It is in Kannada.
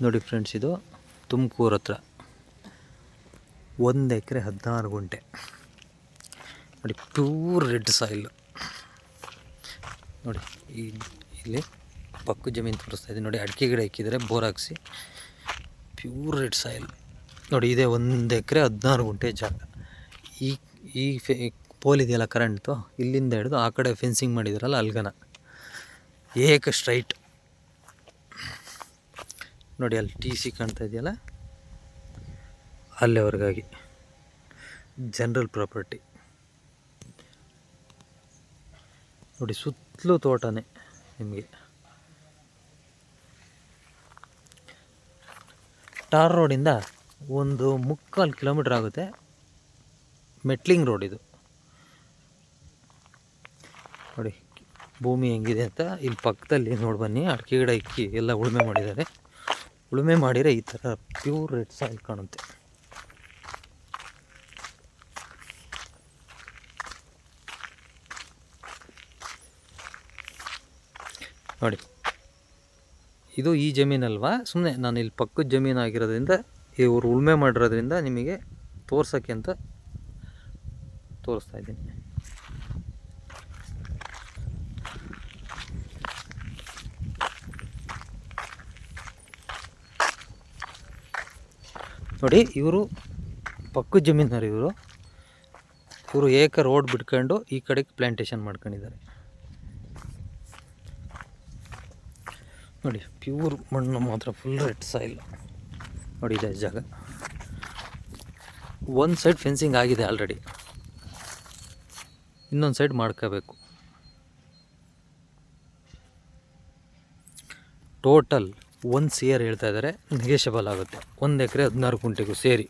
ನೋಡಿ ಫ್ರೆಂಡ್ಸ್, ಇದು ತುಮಕೂರು ಹತ್ರ 1 ಎಕರೆ 16 ಗುಂಟೆ. ನೋಡಿ, ಪ್ಯೂರ್ ರೆಡ್ ಸಾಯಿಲ್. ನೋಡಿ, ಇಲ್ಲಿ ಪಕ್ಕ ಜಮೀನು ತೋರಿಸ್ತಾ ಇದೆ. ನೋಡಿ, ಅಡಿಕೆ ಗಿಡ ಇಕ್ಕಿದರೆ ಬೋರ್ ಹಾಕಿಸಿ, ಪ್ಯೂರ್ ರೆಡ್ ಸಾಯಿಲ್. ನೋಡಿ, ಇದೆ 1 ಎಕರೆ 16 ಗುಂಟೆ ಜಾಗ. ಈ ಪೋಲ್ ಇದೆಯಲ್ಲ ಕರೆಂಟ್ದು, ಇಲ್ಲಿಂದ ಹಿಡಿದು ಆ ಕಡೆ ಫೆನ್ಸಿಂಗ್ ಮಾಡಿದಾರಲ್ಲ ಅಲ್ಗನ ಏಕ ಸ್ಟ್ರೈಟ್. ನೋಡಿ, ಅಲ್ಲಿ TC ಕಾಣ್ತಾ ಇದೆಯಲ್ಲ, ಅಲ್ಲಿವರೆಗಾಗಿ ಜನರಲ್ ಪ್ರಾಪರ್ಟಿ. ನೋಡಿ, ಸುತ್ತಲೂ ತೋಟನೇ ನಿಮಗೆ. ಟಾರ್ ರೋಡಿಂದ ಒಂದು 3/4 ಕಿಲೋಮೀಟ್ರ್ ಆಗುತ್ತೆ. ಮೆಟ್ಲಿಂಗ್ ರೋಡ್ ಇದು. ನೋಡಿ, ಭೂಮಿ ಹೆಂಗಿದೆ ಅಂತ ಇಲ್ಲಿ ಪಕ್ಕದಲ್ಲಿ ನೋಡಿ ಬನ್ನಿ. ಅಡಿಕೆ ಗಿಡ ಇಕ್ಕಿ ಎಲ್ಲ ಉಳುಮೆ ಮಾಡಿದ್ದಾರೆ. ಉಳುಮೆ ಮಾಡಿದರೆ ಈ ಥರ ಪ್ಯೂರ್ ರೆಡ್ ಸಾಯಿಲ್ ಕಾಣುತ್ತೆ. ನೋಡಿ, ಇದು ಈ ಜಮೀನಲ್ವಾ, ಸುಮ್ಮನೆ ನಾನು ಇಲ್ಲಿ ಪಕ್ಕದ ಜಮೀನು ಆಗಿರೋದ್ರಿಂದ, ಇವರು ಉಳುಮೆ ಮಾಡಿರೋದ್ರಿಂದ ನಿಮಗೆ ತೋರ್ಸೋಕ್ಕೆ ಅಂತ ತೋರಿಸ್ತಾ ಇದ್ದೀನಿ. ನೋಡಿ, ಇವರು ಪಕ್ಕದ ಜಮೀನರು. ಇವರು ಏಕ ರೋಡ್ ಬಿಟ್ಕೊಂಡು ಈ ಕಡೆಗೆ ಪ್ಲ್ಯಾಂಟೇಷನ್ ಮಾಡ್ಕೊಂಡಿದ್ದಾರೆ. ನೋಡಿ, ಪ್ಯೂರ್ ಮಣ್ಣು ಮಾತ್ರ, ಫುಲ್ ರೆಡ್ ಸಾಯಿಲ್. ನೋಡಿ, ಇದೆ ಜಾಗ. ಒಂದು ಸೈಡ್ ಫೆನ್ಸಿಂಗ್ ಆಗಿದೆ ಆಲ್ರೆಡಿ, ಇನ್ನೊಂದು ಸೈಡ್ ಮಾಡ್ಕೋಬೇಕು. ಟೋಟಲ್ 1 CR ಹೇಳ್ತಾ ಇದ್ದಾರೆ. ನೆಗೆಷಬಲ್ ಆಗುತ್ತೆ. 1 ಎಕರೆ 16 ಗುಂಟೆಗೂ ಸೇರಿ.